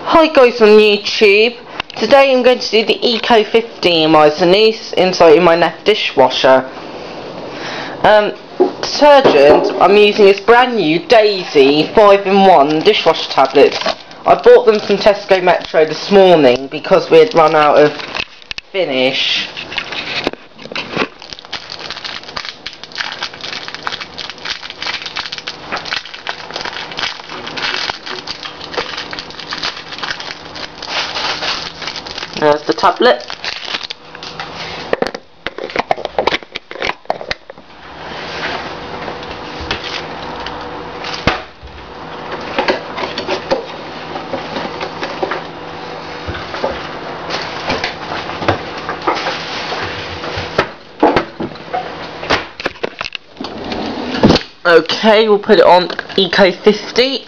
Hi guys on YouTube. Today I'm going to do the Eco 50 in my Neff dishwasher. Detergent I'm using is brand new Daisy 5-in-1 dishwasher tablets. I bought them from Tesco Metro this morning because we had run out of Finish. There's the tablet. Okay, we'll put it on Eco 50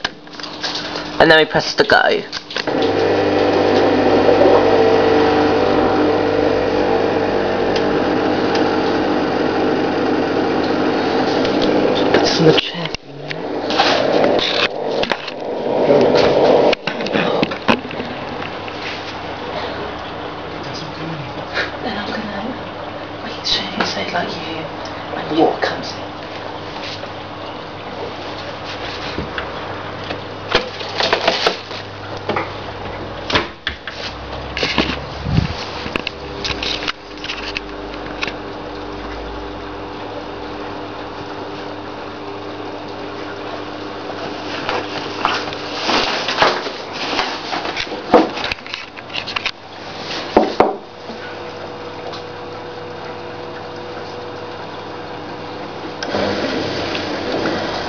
and then we press the go. On the chair. Then I'm gonna wait till you say like you when the water comes in.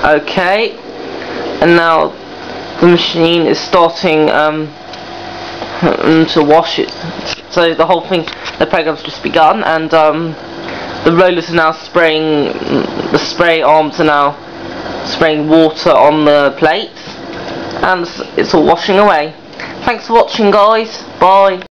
Okay, and now the machine is starting to wash it. So the whole thing, the program's just begun, and the rollers are now spraying. The spray arms are now spraying water on the plates, and it's all washing away. Thanks for watching, guys. Bye.